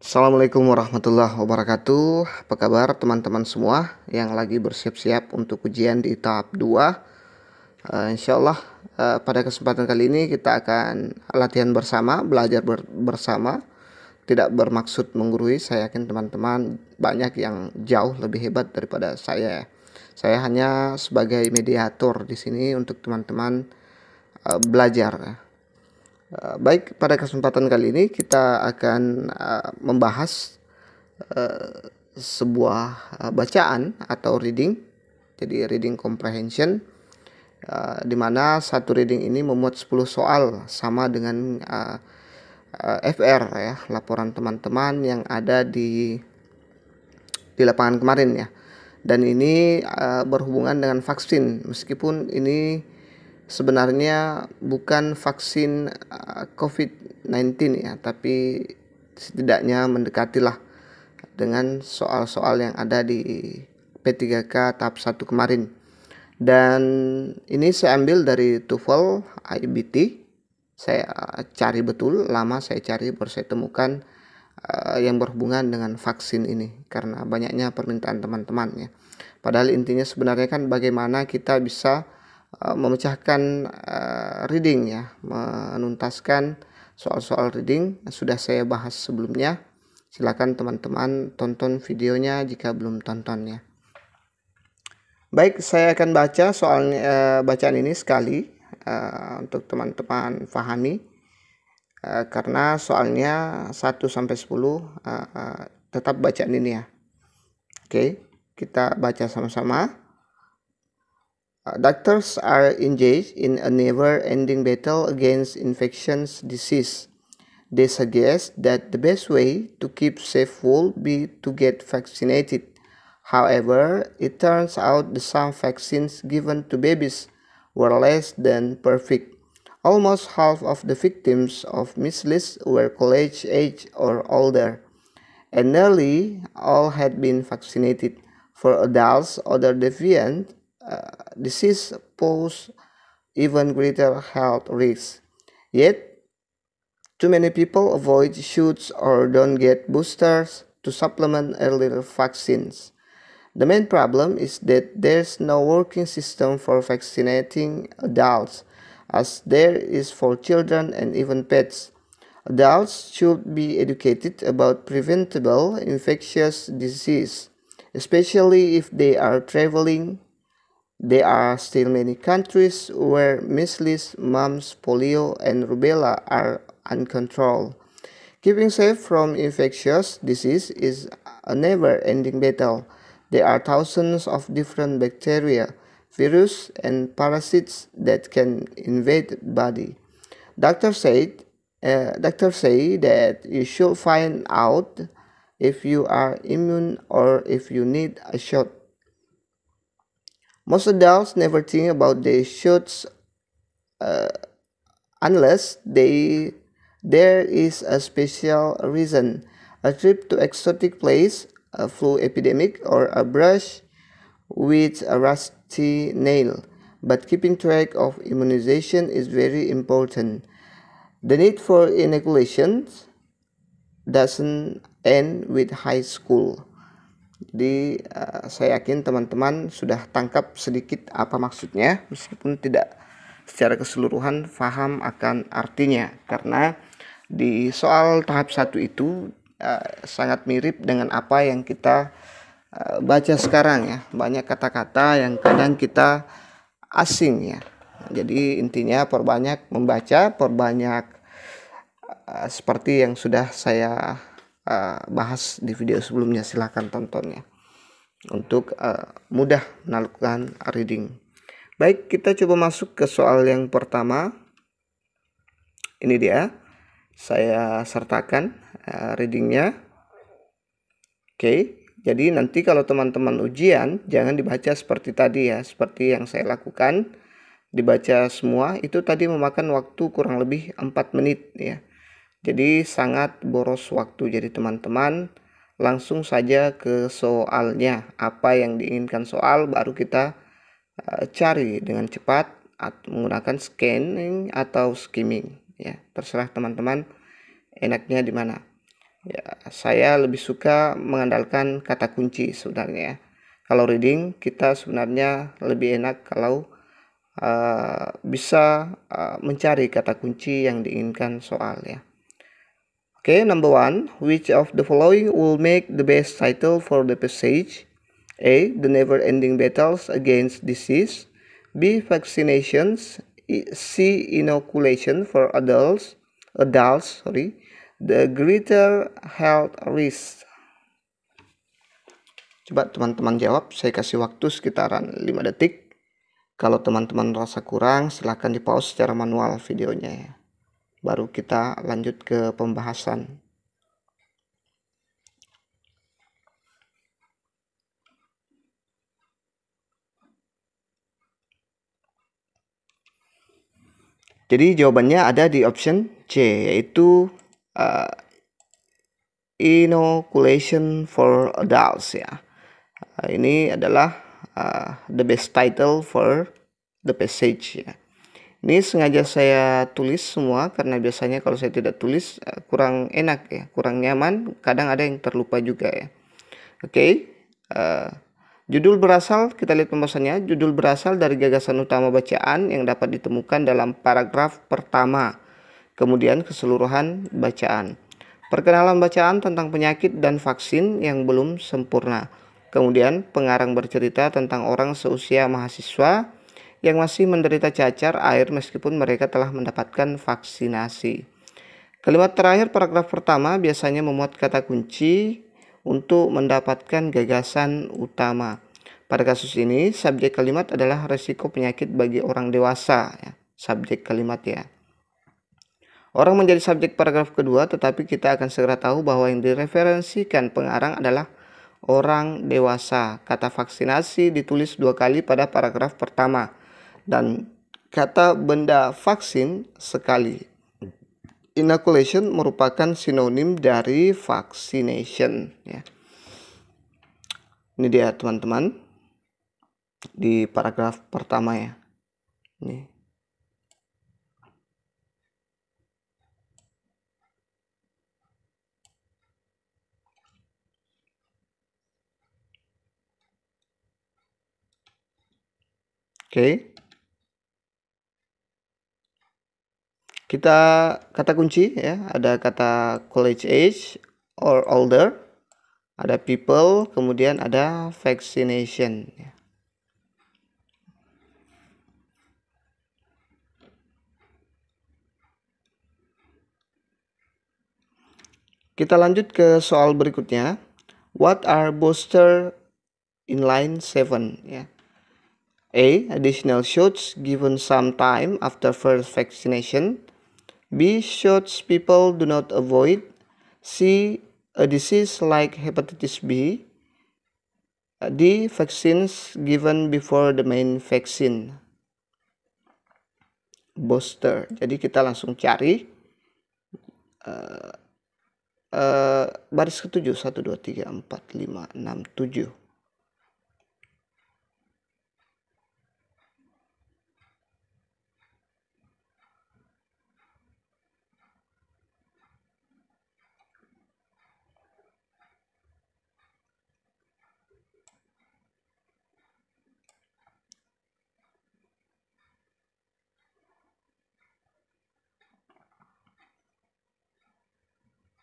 Assalamualaikum warahmatullahi wabarakatuh. Apa kabar teman-teman semua yang lagi bersiap-siap untuk ujian di tahap 2? Insyaallah pada kesempatan kali ini kita akan latihan bersama, belajar bersama. Tidak bermaksud menggurui, saya yakin teman-teman banyak yang jauh lebih hebat daripada saya. Saya hanya sebagai mediator di sini untuk teman-teman belajar. Baik, pada kesempatan kali ini kita akan membahas sebuah bacaan atau reading. Jadi reading comprehension, di mana satu reading ini memuat 10 soal sama dengan FR ya, laporan teman-teman yang ada di lapangan kemarin ya. Dan ini berhubungan dengan vaksin, meskipun ini sebenarnya bukan vaksin COVID-19 ya, tapi setidaknya mendekatilah dengan soal-soal yang ada di P3K tahap 1 kemarin. Dan ini saya ambil dari TOEFL IBT. Saya cari betul, lama saya cari baru saya temukan yang berhubungan dengan vaksin ini karena banyaknya permintaan teman-teman ya. Padahal intinya sebenarnya kan bagaimana kita bisa memecahkan reading ya, menuntaskan soal-soal reading sudah saya bahas sebelumnya. Silakan teman-teman tonton videonya jika belum tonton ya. Baik, saya akan baca soalnya bacaan ini sekali untuk teman-teman pahami karena soalnya 1 sampai 10 tetap bacaan ini ya. Oke, kita baca sama-sama. Doctors are engaged in a never-ending battle against infectious disease. They suggest that the best way to keep safe will be to get vaccinated. However, it turns out that some vaccines given to babies were less than perfect. Almost half of the victims of measles were college age or older, and nearly all had been vaccinated. For adults, other deviant disease pose even greater health risks. Yet, too many people avoid shoots or don't get boosters to supplement earlier vaccines. The main problem is that there's no working system for vaccinating adults, as there is for children and even pets. Adults should be educated about preventable infectious disease, especially if they are traveling. There are still many countries where measles, mumps, polio, and rubella are uncontrolled. Keeping safe from infectious disease is a never-ending battle. There are thousands of different bacteria, virus, and parasites that can invade the body. Doctors say that you should find out if you are immune or if you need a shot. Most adults never think about their shots unless there is a special reason, a trip to exotic place, a flu epidemic, or a brush with a rusty nail. But keeping track of immunization is very important. The need for inoculations doesn't end with high school. Jadi saya yakin teman-teman sudah tangkap sedikit apa maksudnya, meskipun tidak secara keseluruhan paham akan artinya, karena di soal tahap 1 itu sangat mirip dengan apa yang kita baca sekarang ya. Banyak kata-kata yang kadang kita asing ya. Jadi intinya perbanyak membaca, perbanyak seperti yang sudah saya bahas di video sebelumnya. Silahkan tontonnya untuk mudah melakukan reading. Baik, kita coba masuk ke soal yang pertama. Ini dia, saya sertakan readingnya. Oke, jadi nanti kalau teman-teman ujian jangan dibaca seperti tadi ya, seperti yang saya lakukan, dibaca semua. Itu tadi memakan waktu kurang lebih 4 menit ya. Jadi sangat boros waktu. Jadi teman-teman langsung saja ke soalnya. Apa yang diinginkan soal baru kita cari dengan cepat atau menggunakan scanning atau skimming ya. Terserah teman-teman enaknya di mana. Ya, saya lebih suka mengandalkan kata kunci sebenarnya. Kalau reading kita sebenarnya lebih enak kalau bisa mencari kata kunci yang diinginkan soal ya. Okay, number 1, which of the following will make the best title for the passage? A. The never-ending battles against disease. B. Vaccinations. C. Inoculation for adults. The greater health risk. Coba teman-teman jawab, saya kasih waktu sekitaran 5 detik. Kalau teman-teman rasa kurang, silahkan di pause secara manual videonya ya. Baru kita lanjut ke pembahasan. Jadi jawabannya ada di option C, yaitu inoculation for adults ya. Ini adalah the best title for the passage ya. Ini sengaja saya tulis semua karena biasanya kalau saya tidak tulis kurang enak ya, kurang nyaman, kadang ada yang terlupa juga ya. Oke. Judul berasal, kita lihat pembahasannya. Judul berasal dari gagasan utama bacaan yang dapat ditemukan dalam paragraf pertama. Kemudian keseluruhan bacaan. Perkenalan bacaan tentang penyakit dan vaksin yang belum sempurna. Kemudian pengarang bercerita tentang orang seusia mahasiswa yang masih menderita cacar air meskipun mereka telah mendapatkan vaksinasi. Kalimat terakhir paragraf pertama biasanya memuat kata kunci untuk mendapatkan gagasan utama. Pada kasus ini, subjek kalimat adalah resiko penyakit bagi orang dewasa. Ya. Subjek kalimat ya. Orang menjadi subjek paragraf kedua, tetapi kita akan segera tahu bahwa yang direferensikan pengarang adalah orang dewasa. Kata vaksinasi ditulis 2 kali pada paragraf pertama dan kata benda vaksin sekali. Inoculation merupakan sinonim dari vaccination ya. Ini dia teman-teman di paragraf pertama ya. Ini. Oke. Kita kata kunci ya, ada kata college age or older, ada people, kemudian ada vaccination ya. Kita lanjut ke soal berikutnya. What are booster in line 7 ya. A. Additional shots given some time after first vaccination. B. Shots people do not avoid. C. A disease like hepatitis B. D. Vaccines given before the main vaccine. Booster. Jadi kita langsung cari baris ketujuh 1, 2, 3, 4, 5, 6, 7.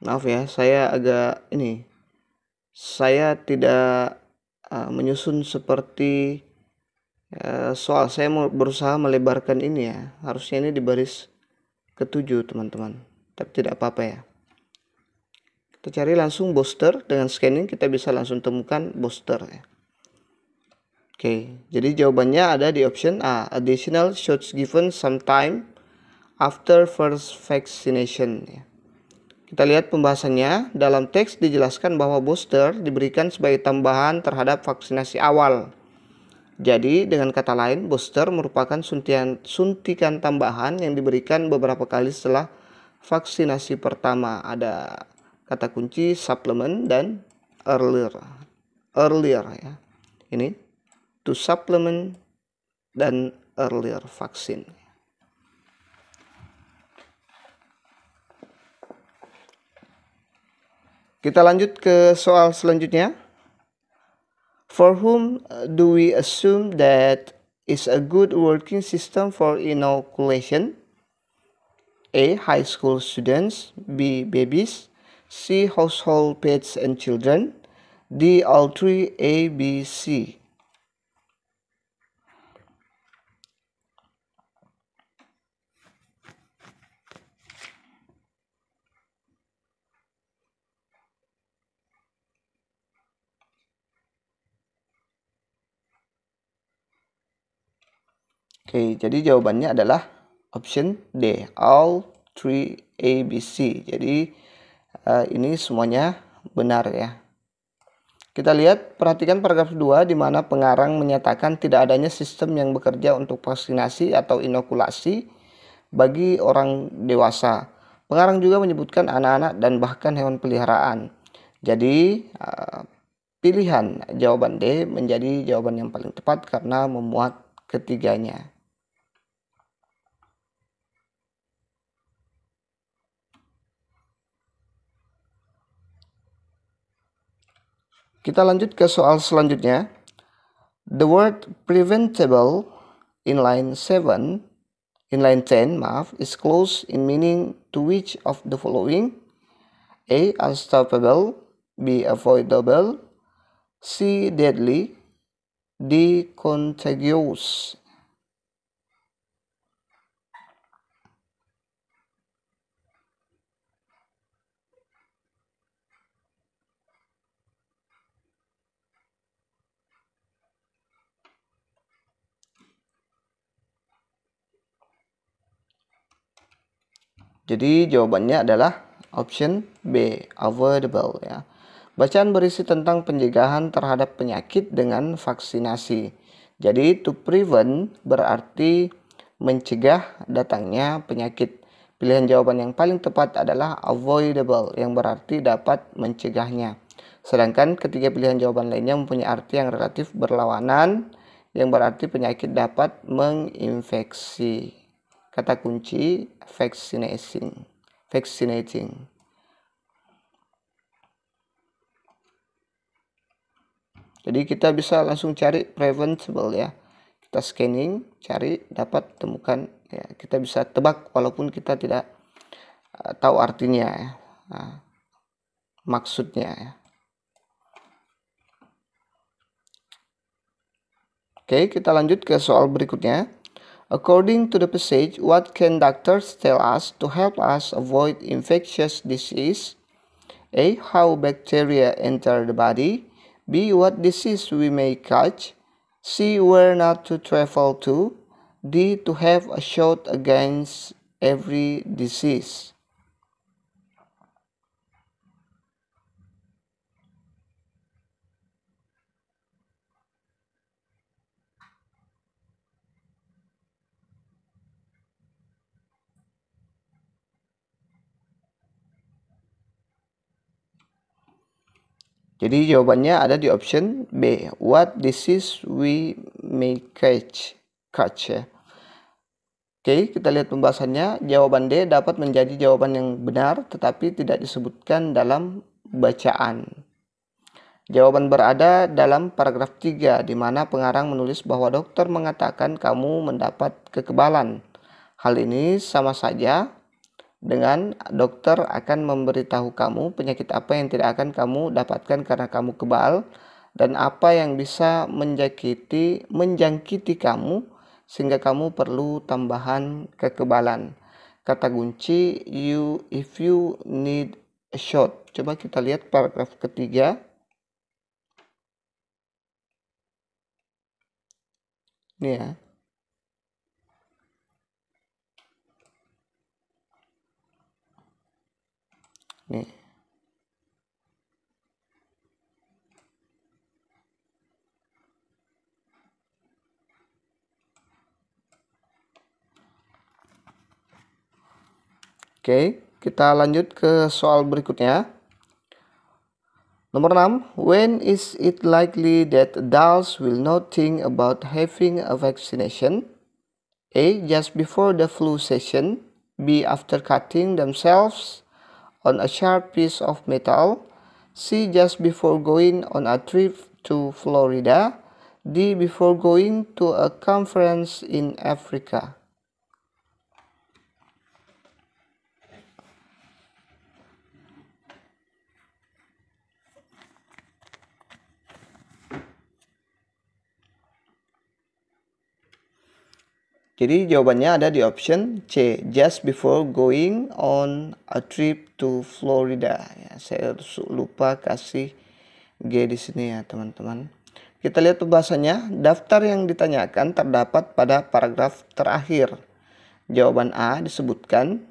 Maaf ya, saya agak ini. Saya tidak menyusun seperti soal. Saya mau berusaha melebarkan ini ya. Harusnya ini di baris ketujuh teman-teman. Tapi tidak apa-apa ya. Kita cari langsung booster. Dengan scanning kita bisa langsung temukan booster ya. Oke, jadi jawabannya ada di option A. Additional shots given sometime after first vaccination ya. Kita lihat pembahasannya. Dalam teks dijelaskan bahwa booster diberikan sebagai tambahan terhadap vaksinasi awal. Jadi dengan kata lain, booster merupakan suntikan tambahan yang diberikan beberapa kali setelah vaksinasi pertama. Ada kata kunci supplement dan earlier. Earlier ya. Ini to supplement dan earlier vaksin. Kita lanjut ke soal selanjutnya. For whom do we assume that is a good working system for inoculation? A. High school students. B. Babies. C. Household pets and children. D. All three. A, B, C. Oke, jadi jawabannya adalah option D, all three A, B, C. Jadi ini semuanya benar ya. Kita lihat, perhatikan paragraf 2 di mana pengarang menyatakan tidak adanya sistem yang bekerja untuk vaksinasi atau inokulasi bagi orang dewasa. Pengarang juga menyebutkan anak-anak dan bahkan hewan peliharaan. Jadi pilihan jawaban D menjadi jawaban yang paling tepat karena memuat ketiganya. Kita lanjut ke soal selanjutnya. The word preventable in line 10 is close in meaning to which of the following? A. Unstoppable. B. Avoidable. C. Deadly. D. Contagious. Jadi jawabannya adalah option B, avoidable ya. Bacaan berisi tentang pencegahan terhadap penyakit dengan vaksinasi. Jadi to prevent berarti mencegah datangnya penyakit. Pilihan jawaban yang paling tepat adalah avoidable yang berarti dapat mencegahnya. Sedangkan ketiga pilihan jawaban lainnya mempunyai arti yang relatif berlawanan yang berarti penyakit dapat menginfeksi. Kata kunci vaccinating. Jadi kita bisa langsung cari preventable ya. Kita scanning, cari, dapat temukan ya. Kita bisa tebak walaupun kita tidak tahu artinya ya. Maksudnya ya. Oke, kita lanjut ke soal berikutnya. According to the passage, what can doctors tell us to help us avoid infectious disease? A. How bacteria enter the body. B. What disease we may catch. C. Where not to travel to. D. To have a shot against every disease. Jadi jawabannya ada di option B. What disease we may catch ya. Oke, kita lihat pembahasannya. Jawaban D dapat menjadi jawaban yang benar tetapi tidak disebutkan dalam bacaan. Jawaban berada dalam paragraf 3 di mana pengarang menulis bahwa dokter mengatakan kamu mendapat kekebalan. Hal ini sama saja dengan dokter akan memberitahu kamu penyakit apa yang tidak akan kamu dapatkan karena kamu kebal dan apa yang bisa menjangkiti kamu sehingga kamu perlu tambahan kekebalan. Kata kunci if you need a shot. Coba kita lihat paragraf ketiga. Ini ya. Nih. Oke, kita lanjut ke soal berikutnya. Nomor 6. When is it likely that adults will not think about having a vaccination? A. Just before the flu season. B. After cutting themselves on a sharp piece of metal. C. Just before going on a trip to Florida. D. Before going to a conference in Africa. Jadi jawabannya ada di option C, just before going on a trip to Florida. Ya, saya lupa kasih G di sini ya teman-teman. Kita lihat pembahasannya. Daftar yang ditanyakan terdapat pada paragraf terakhir. Jawaban A disebutkan,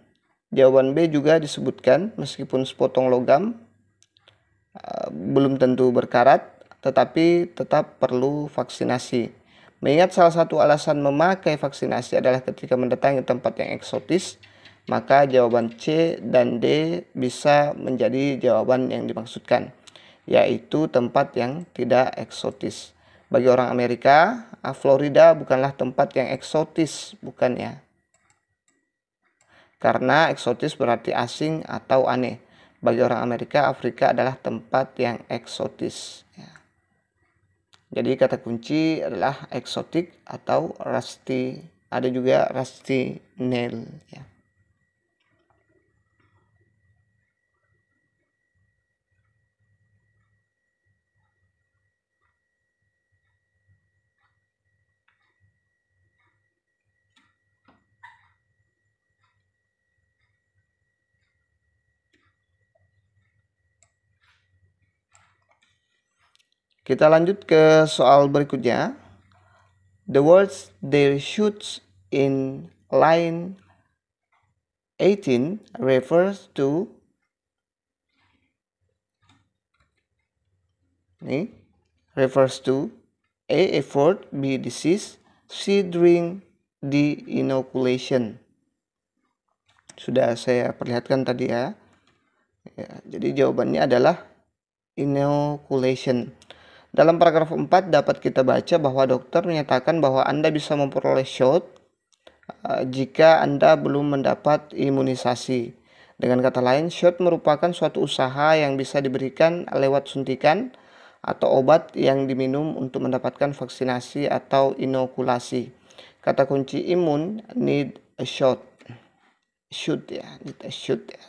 jawaban B juga disebutkan meskipun sepotong logam, belum tentu berkarat, tetapi tetap perlu vaksinasi. Mengingat salah satu alasan memakai vaksinasi adalah ketika mendatangi tempat yang eksotis, maka jawaban C dan D bisa menjadi jawaban yang dimaksudkan, yaitu tempat yang tidak eksotis. Bagi orang Amerika, Florida bukanlah tempat yang eksotis, bukan ya? Karena eksotis berarti asing atau aneh. Bagi orang Amerika, Afrika adalah tempat yang eksotis. Jadi kata kunci adalah eksotik atau rusty. Ada juga rusty nail ya. Kita lanjut ke soal berikutnya. The words "there shoots" in line 18 refers to A. Effort, B. Disease, C. During the inoculation. Sudah saya perlihatkan tadi ya. Jadi jawabannya adalah inoculation. Dalam paragraf 4 dapat kita baca bahwa dokter menyatakan bahwa Anda bisa memperoleh shot jika Anda belum mendapat imunisasi. Dengan kata lain, shot merupakan suatu usaha yang bisa diberikan lewat suntikan atau obat yang diminum untuk mendapatkan vaksinasi atau inokulasi. Kata kunci imun need a shot. Shoot ya, need a shoot ya.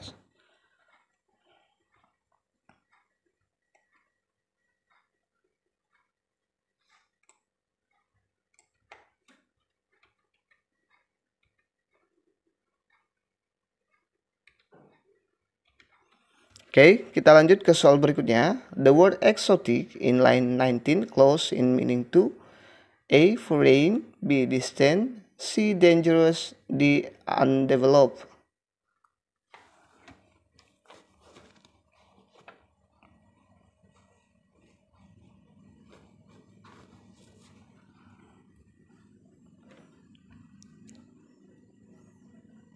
Oke, kita lanjut ke soal berikutnya. The word exotic in line 19 close in meaning to A. Foreign, B. Distant, C. Dangerous, D. Undeveloped.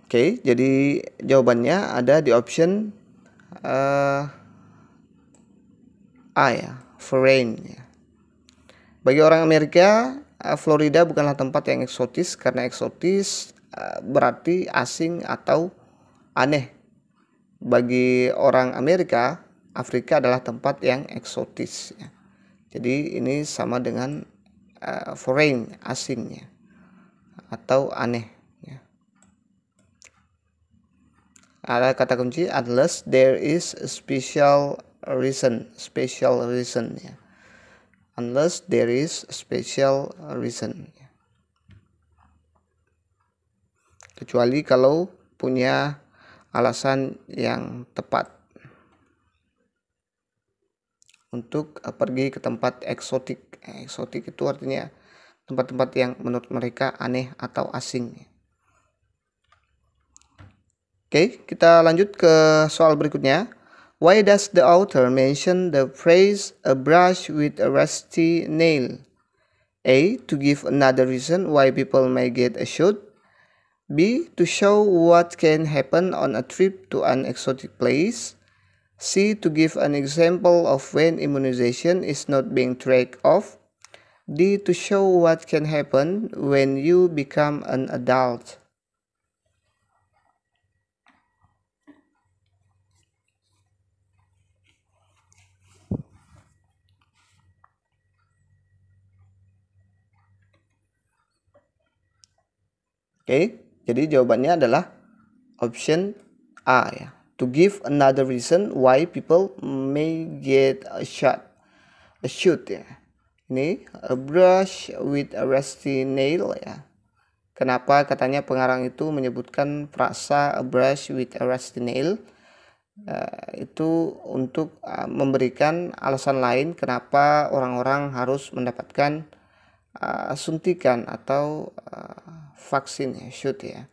Oke, jadi jawabannya ada di option A ya, foreign ya. Bagi orang Amerika, Florida bukanlah tempat yang eksotis karena eksotis berarti asing atau aneh. Bagi orang Amerika, Afrika adalah tempat yang eksotis ya. Jadi ini sama dengan foreign, asing ya, atau aneh ya. Ada kata kunci unless there is a special reason ya. Unless there is a special reason ya. Kecuali kalau punya alasan yang tepat untuk pergi ke tempat eksotik. Eksotik itu artinya tempat-tempat yang menurut mereka aneh atau asing. Oke, kita lanjut ke soal berikutnya. Why does the author mention the phrase a brush with a rusty nail? A. To give another reason why people may get a shot. B. To show what can happen on a trip to an exotic place. C. To give an example of when immunization is not being tracked off. D. To show what can happen when you become an adult. Jadi jawabannya adalah option A ya. To give another reason why people may get a shoot ya. Ini a brush with a rusty nail ya. Kenapa katanya pengarang itu menyebutkan frasa a brush with a rusty nail? Itu untuk memberikan alasan lain kenapa orang-orang harus mendapatkan suntikan atau vaksin ya, shoot ya.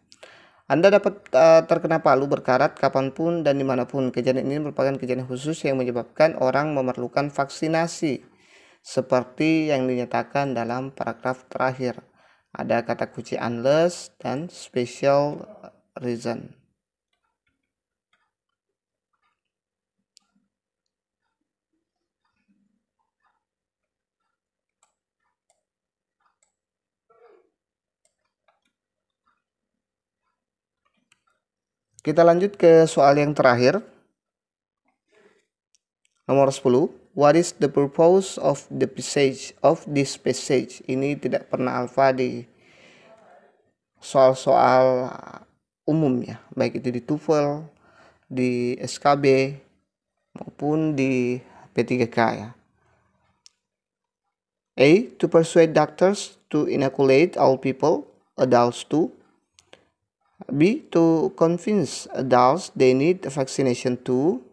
Anda dapat terkena palu berkarat kapanpun dan dimanapun. Kejadian ini merupakan kejadian khusus yang menyebabkan orang memerlukan vaksinasi, seperti yang dinyatakan dalam paragraf terakhir. Ada kata kunci unless dan special reason. Kita lanjut ke soal yang terakhir. Nomor 10. What is the purpose of this passage? Ini tidak pernah alfa di soal-soal umum ya, baik itu di TOEFL, di SKB maupun di P3K ya. A. To persuade doctors to inoculate all people, adults too. B. To convince adults they need a vaccination too.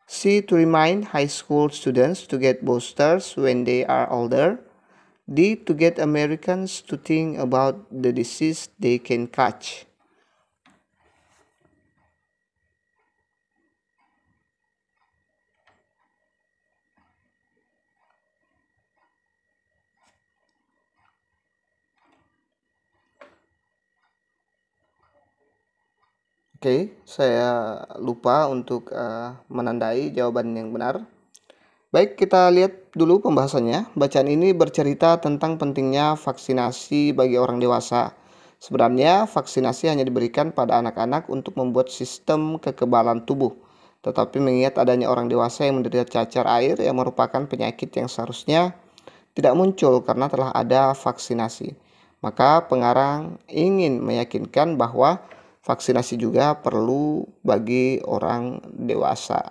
C. To remind high school students to get boosters when they are older. D. To get Americans to think about the disease they can catch. Saya lupa untuk menandai jawaban yang benar. Baik, kita lihat dulu pembahasannya. Bacaan ini bercerita tentang pentingnya vaksinasi bagi orang dewasa. Sebenarnya vaksinasi hanya diberikan pada anak-anak untuk membuat sistem kekebalan tubuh. Tetapi mengingat adanya orang dewasa yang menderita cacar air yang merupakan penyakit yang seharusnya tidak muncul karena telah ada vaksinasi. Maka pengarang ingin meyakinkan bahwa vaksinasi juga perlu bagi orang dewasa.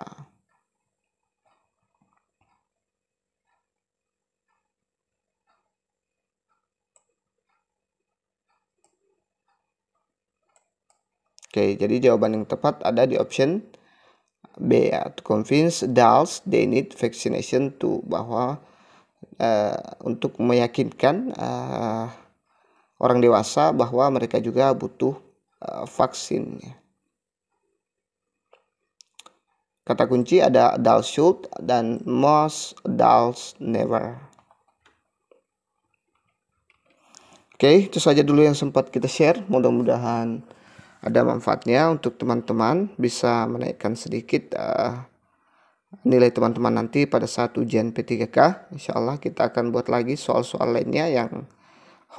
Jadi jawaban yang tepat ada di option B ya. To convince adults they need vaccination too, bahwa untuk meyakinkan orang dewasa bahwa mereka juga butuh vaksin. Kata kunci ada adults should dan most adults never. Itu saja dulu yang sempat kita share. Mudah-mudahan ada manfaatnya untuk teman-teman, bisa menaikkan sedikit nilai teman-teman nanti pada saat ujian P3K. Insya Allah kita akan buat lagi soal-soal lainnya yang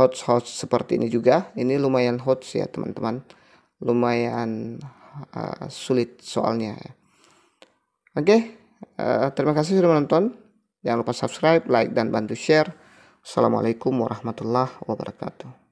hot seperti ini juga. Ini lumayan hot ya teman-teman, lumayan sulit soalnya. Terima kasih sudah menonton. Jangan lupa subscribe, like, dan bantu share. Assalamualaikum warahmatullahi wabarakatuh.